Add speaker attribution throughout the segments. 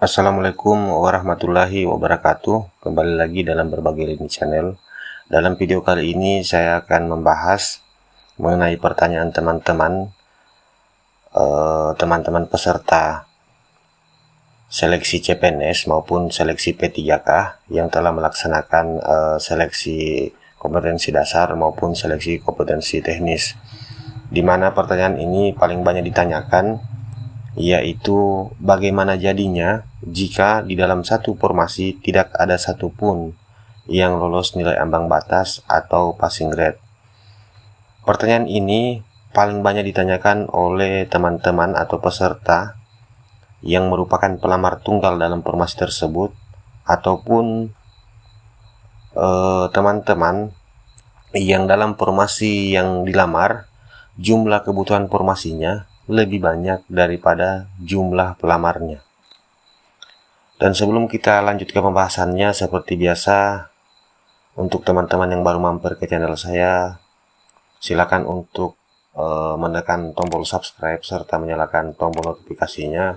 Speaker 1: Assalamualaikum warahmatullahi wabarakatuh. Kembali lagi dalam Berbagi Lini Channel. Dalam video kali ini saya akan membahas mengenai pertanyaan teman-teman peserta seleksi CPNS maupun seleksi P3K yang telah melaksanakan seleksi kompetensi dasar maupun seleksi kompetensi teknis. Di mana pertanyaan ini paling banyak ditanyakan, yaitu bagaimana jadinya jika di dalam satu formasi tidak ada satupun yang lolos nilai ambang batas atau passing grade. Pertanyaan ini paling banyak ditanyakan oleh teman-teman atau peserta yang merupakan pelamar tunggal dalam formasi tersebut, ataupun teman-teman yang dalam formasi yang dilamar jumlah kebutuhan formasinya lebih banyak daripada jumlah pelamarnya. Dan sebelum kita lanjut ke pembahasannya, seperti biasa, untuk teman-teman yang baru mampir ke channel saya, silakan untuk menekan tombol subscribe serta menyalakan tombol notifikasinya,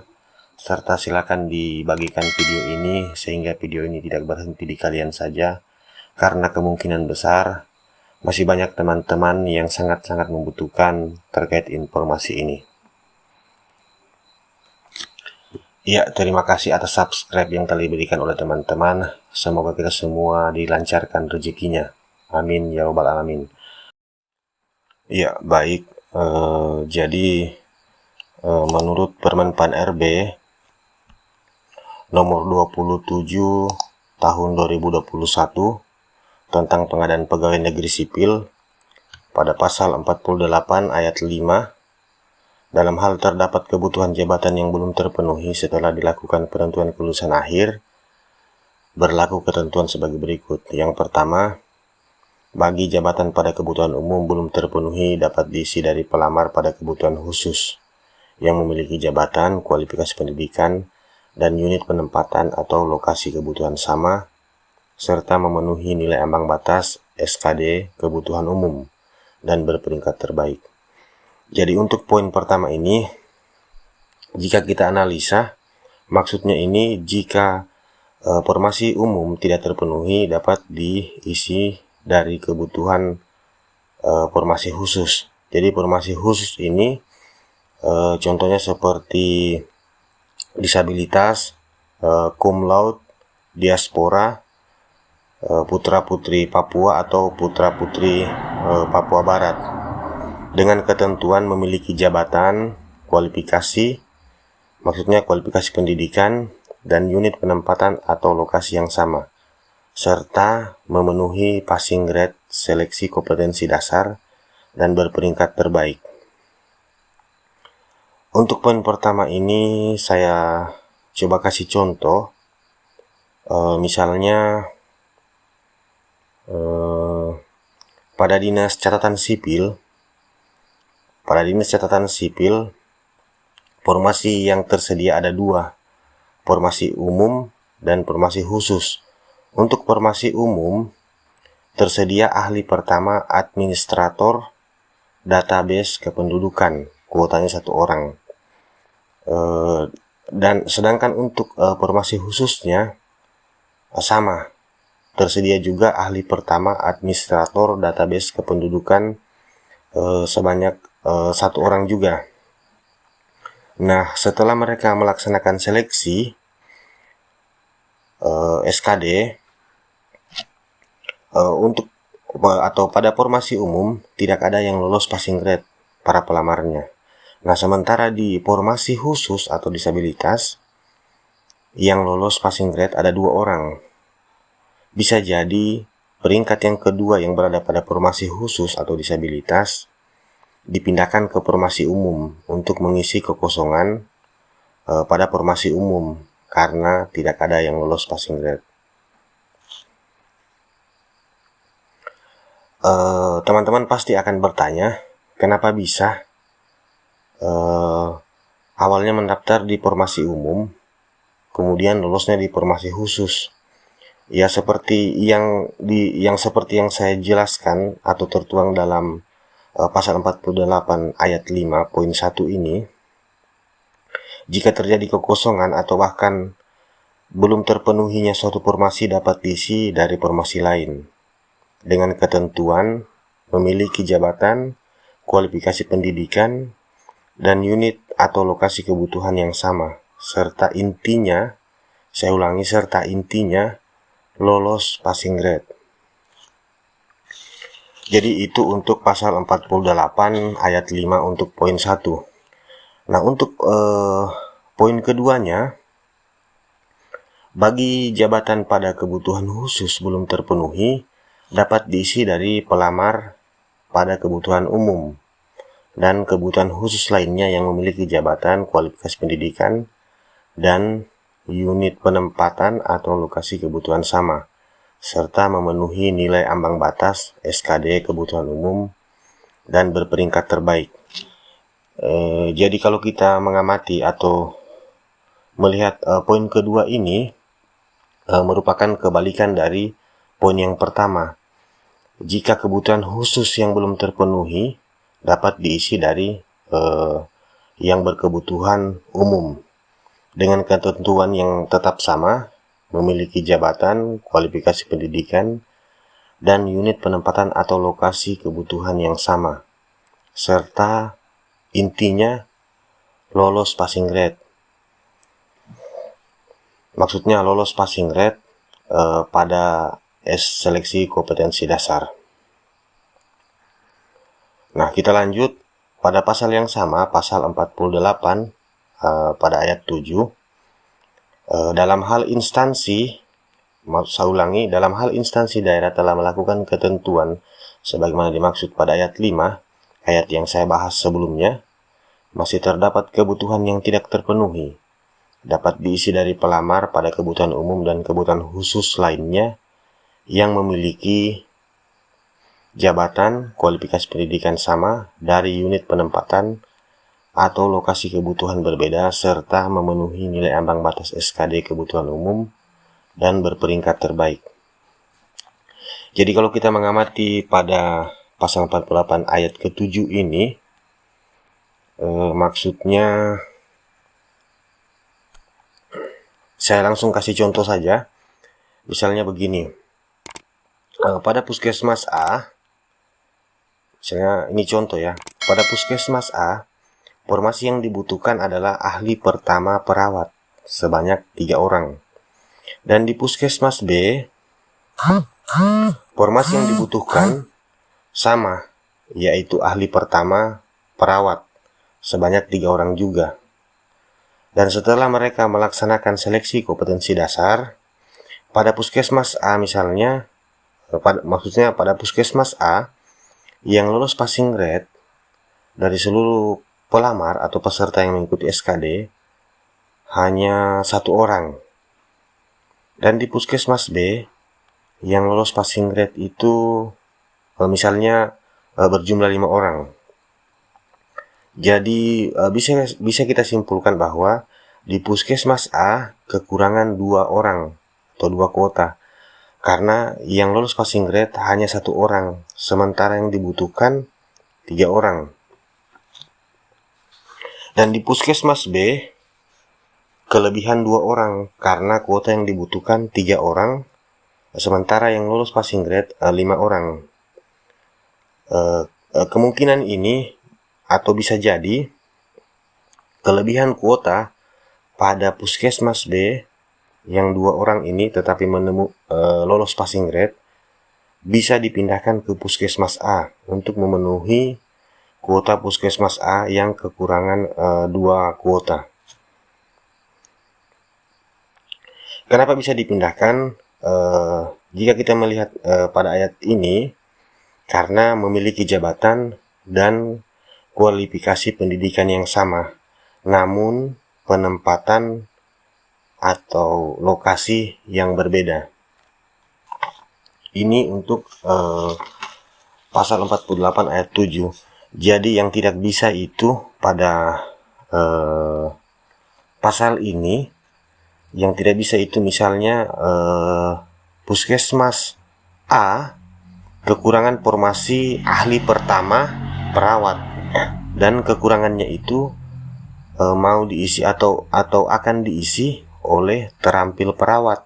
Speaker 1: serta silakan dibagikan video ini sehingga video ini tidak berhenti di kalian saja, karena kemungkinan besar masih banyak teman-teman yang sangat-sangat membutuhkan terkait informasi ini. Ya, terima kasih atas subscribe yang telah diberikan oleh teman-teman. Semoga kita semua dilancarkan rezekinya. Amin ya robbal alamin. Ya, baik. Jadi menurut Permen PAN RB nomor 27 tahun 2021 tentang pengadaan pegawai negeri sipil, pada pasal 48 ayat 5, dalam hal terdapat kebutuhan jabatan yang belum terpenuhi setelah dilakukan penentuan kelulusan akhir, berlaku ketentuan sebagai berikut. Yang pertama, bagi jabatan pada kebutuhan umum belum terpenuhi dapat diisi dari pelamar pada kebutuhan khusus yang memiliki jabatan, kualifikasi pendidikan, dan unit penempatan atau lokasi kebutuhan sama, serta memenuhi nilai ambang batas SKD kebutuhan umum dan berperingkat terbaik. Jadi untuk poin pertama ini, jika kita analisa, maksudnya ini jika formasi umum tidak terpenuhi dapat diisi dari kebutuhan formasi khusus. Jadi formasi khusus ini contohnya seperti disabilitas, cum laude, diaspora, putra-putri Papua atau putra-putri Papua Barat, dengan ketentuan memiliki jabatan, kualifikasi, maksudnya kualifikasi pendidikan, dan unit penempatan atau lokasi yang sama, serta memenuhi passing grade seleksi kompetensi dasar dan berperingkat terbaik. Untuk poin pertama ini saya coba kasih contoh, misalnya pada dinas catatan sipil, formasi yang tersedia ada dua, formasi umum dan formasi khusus. Untuk formasi umum tersedia ahli pertama administrator database kependudukan, kuotanya 1 orang. Dan sedangkan untuk formasi khususnya sama, tersedia juga ahli pertama administrator database kependudukan sebanyak 1 orang juga. Nah, setelah mereka melaksanakan seleksi SKD untuk atau pada formasi umum tidak ada yang lolos passing grade para pelamarnya. Nah, sementara di formasi khusus atau disabilitas yang lolos passing grade ada 2 orang. Bisa jadi peringkat yang kedua yang berada pada formasi khusus atau disabilitas dipindahkan ke formasi umum untuk mengisi kekosongan pada formasi umum karena tidak ada yang lolos passing grade. Teman-teman pasti akan bertanya, kenapa bisa awalnya mendaftar di formasi umum kemudian lolosnya di formasi khusus? Ya, seperti yang saya jelaskan atau tertuang dalam pasal 48 ayat 5 poin 1 ini, jika terjadi kekosongan atau bahkan belum terpenuhinya suatu formasi dapat diisi dari formasi lain dengan ketentuan memiliki jabatan, kualifikasi pendidikan, dan unit atau lokasi kebutuhan yang sama, serta intinya, saya ulangi, serta intinya lolos passing grade. Jadi itu untuk pasal 48 ayat 5 untuk poin 1. Nah, untuk poin keduanya, bagi jabatan pada kebutuhan khusus belum terpenuhi dapat diisi dari pelamar pada kebutuhan umum dan kebutuhan khusus lainnya yang memiliki jabatan, kualifikasi pendidikan, dan unit penempatan atau lokasi kebutuhan sama, serta memenuhi nilai ambang batas SKD kebutuhan umum dan berperingkat terbaik. Jadi kalau kita mengamati atau melihat poin kedua ini merupakan kebalikan dari poin yang pertama. Jika kebutuhan khusus yang belum terpenuhi dapat diisi dari yang berkebutuhan umum dengan ketentuan yang tetap sama, memiliki jabatan, kualifikasi pendidikan, dan unit penempatan atau lokasi kebutuhan yang sama, serta intinya lolos passing grade. Maksudnya lolos passing grade pada seleksi kompetensi dasar. Nah, kita lanjut pada pasal yang sama, pasal 48 pada ayat 7. Dalam hal instansi, saya ulangi, dalam hal instansi daerah telah melakukan ketentuan sebagaimana dimaksud pada ayat 5, ayat yang saya bahas sebelumnya, masih terdapat kebutuhan yang tidak terpenuhi, dapat diisi dari pelamar pada kebutuhan umum dan kebutuhan khusus lainnya yang memiliki jabatan, kualifikasi pendidikan sama dari unit penempatan atau lokasi kebutuhan berbeda serta memenuhi nilai ambang batas SKD kebutuhan umum dan berperingkat terbaik. Jadi kalau kita mengamati pada pasal 48 ayat ke-7 ini, maksudnya saya langsung kasih contoh saja. Misalnya begini, pada puskesmas A, misalnya ini contoh ya, pada puskesmas A, formasi yang dibutuhkan adalah ahli pertama perawat sebanyak 3 orang. Dan di puskesmas B, formasi yang dibutuhkan sama, yaitu ahli pertama perawat sebanyak 3 orang juga. Dan setelah mereka melaksanakan seleksi kompetensi dasar, pada puskesmas A misalnya, maksudnya pada puskesmas A yang lolos passing grade dari seluruh pelamar atau peserta yang mengikuti SKD hanya 1 orang. Dan di puskesmas B yang lolos passing grade itu misalnya berjumlah 5 orang. Jadi bisa kita simpulkan bahwa di puskesmas A kekurangan 2 orang atau 2 kuota, karena yang lolos passing grade hanya 1 orang, sementara yang dibutuhkan 3 orang. Dan di puskesmas B kelebihan 2 orang, karena kuota yang dibutuhkan 3 orang, sementara yang lolos passing grade 5 orang. Kemungkinan ini atau bisa jadi kelebihan kuota pada puskesmas B yang 2 orang ini tetapi lolos passing grade bisa dipindahkan ke puskesmas A untuk memenuhi kuota puskesmas A yang kekurangan 2 kuota. Kenapa bisa dipindahkan? Jika kita melihat pada ayat ini, karena memiliki jabatan dan kualifikasi pendidikan yang sama, namun penempatan atau lokasi yang berbeda. Ini untuk pasal 48 ayat 7. Jadi yang tidak bisa itu pada pasal ini, yang tidak bisa itu misalnya puskesmas A kekurangan formasi ahli pertama perawat, dan kekurangannya itu mau diisi atau akan diisi oleh terampil perawat.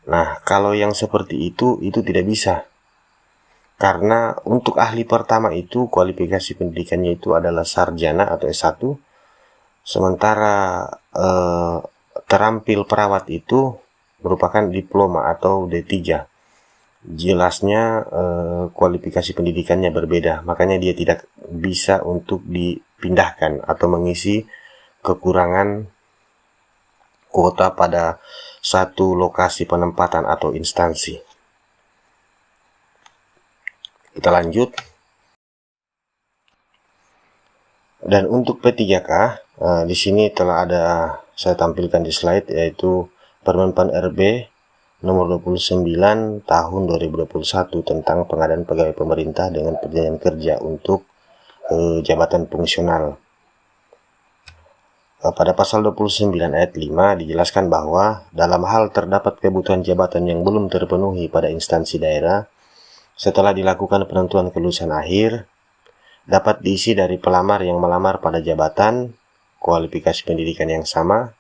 Speaker 1: Nah, kalau yang seperti itu tidak bisa. Karena untuk ahli pertama itu kualifikasi pendidikannya itu adalah sarjana atau S1, sementara terampil perawat itu merupakan diploma atau D3. Jelasnya kualifikasi pendidikannya berbeda, makanya dia tidak bisa untuk dipindahkan atau mengisi kekurangan kuota pada satu lokasi penempatan atau instansi. Kita lanjut. Dan untuk P3K, di sini telah ada saya tampilkan di slide, yaitu Permen Pan RB nomor 29 tahun 2021 tentang pengadaan pegawai pemerintah dengan perjanjian kerja untuk jabatan fungsional. Pada pasal 29 ayat 5 dijelaskan bahwa dalam hal terdapat kebutuhan jabatan yang belum terpenuhi pada instansi daerah, setelah dilakukan penentuan kelulusan akhir, dapat diisi dari pelamar yang melamar pada jabatan, kualifikasi pendidikan yang sama,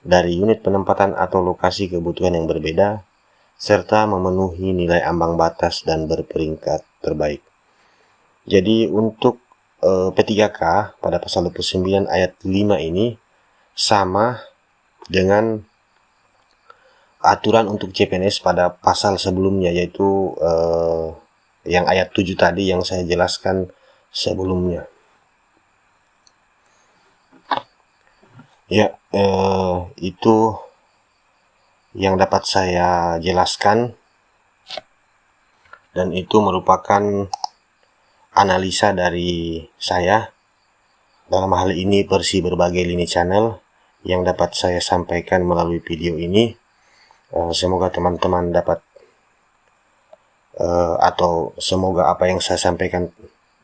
Speaker 1: dari unit penempatan atau lokasi kebutuhan yang berbeda, serta memenuhi nilai ambang batas dan berperingkat terbaik. Jadi untuk P3K pada pasal 29 ayat 5 ini sama dengan aturan untuk CPNS pada pasal sebelumnya, yaitu yang ayat 7 tadi yang saya jelaskan sebelumnya. Ya, itu yang dapat saya jelaskan, dan itu merupakan analisa dari saya dalam hal ini versi berbagai lini channel yang dapat saya sampaikan melalui video ini. Semoga teman-teman dapat atau semoga apa yang saya sampaikan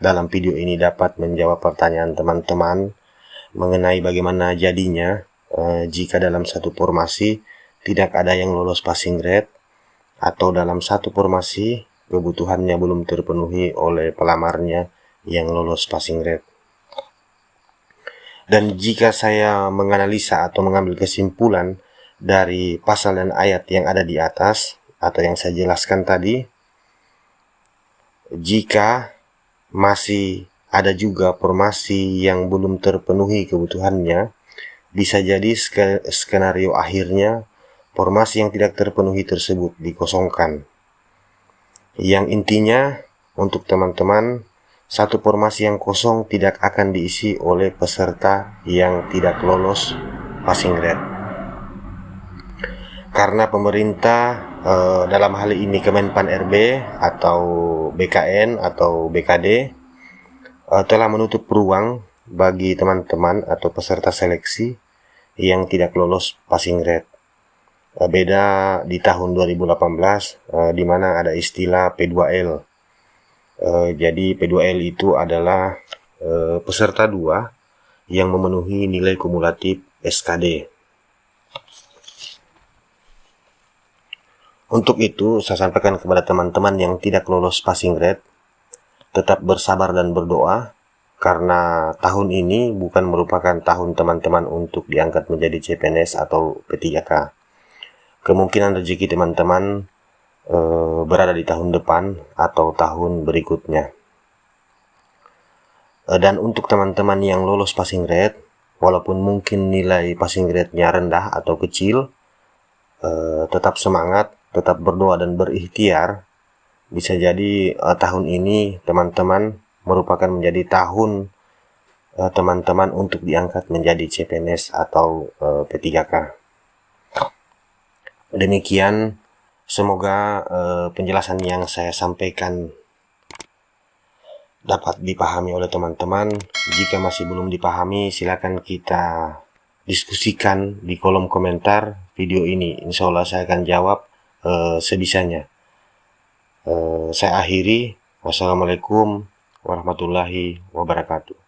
Speaker 1: dalam video ini dapat menjawab pertanyaan teman-teman mengenai bagaimana jadinya jika dalam satu formasi tidak ada yang lolos passing grade, atau dalam satu formasi kebutuhannya belum terpenuhi oleh pelamarnya yang lolos passing grade. Dan jika saya menganalisa atau mengambil kesimpulan dari pasal dan ayat yang ada di atas atau yang saya jelaskan tadi, jika masih ada juga formasi yang belum terpenuhi kebutuhannya, bisa jadi skenario akhirnya formasi yang tidak terpenuhi tersebut dikosongkan. Yang intinya untuk teman-teman, satu formasi yang kosong tidak akan diisi oleh peserta yang tidak lolos passing grade. Karena pemerintah dalam hal ini Kemenpan RB atau BKN atau BKD telah menutup ruang bagi teman-teman atau peserta seleksi yang tidak lolos passing grade. Beda di tahun 2018 di mana ada istilah P2L. Jadi P2L itu adalah peserta 2 yang memenuhi nilai kumulatif SKD. Untuk itu saya sampaikan kepada teman-teman yang tidak lolos passing grade, tetap bersabar dan berdoa, karena tahun ini bukan merupakan tahun teman-teman untuk diangkat menjadi CPNS atau P3K. Kemungkinan rezeki teman-teman berada di tahun depan atau tahun berikutnya. Dan untuk teman-teman yang lolos passing grade, walaupun mungkin nilai passing grade-nya rendah atau kecil, tetap semangat, tetap berdoa dan berikhtiar. Bisa jadi tahun ini teman-teman merupakan menjadi tahun teman-teman untuk diangkat menjadi CPNS atau P3K. Demikian, semoga penjelasan yang saya sampaikan dapat dipahami oleh teman-teman. Jika masih belum dipahami, silakan kita diskusikan di kolom komentar video ini. Insya Allah saya akan jawab sebisanya. Saya akhiri. Wassalamualaikum warahmatullahi wabarakatuh.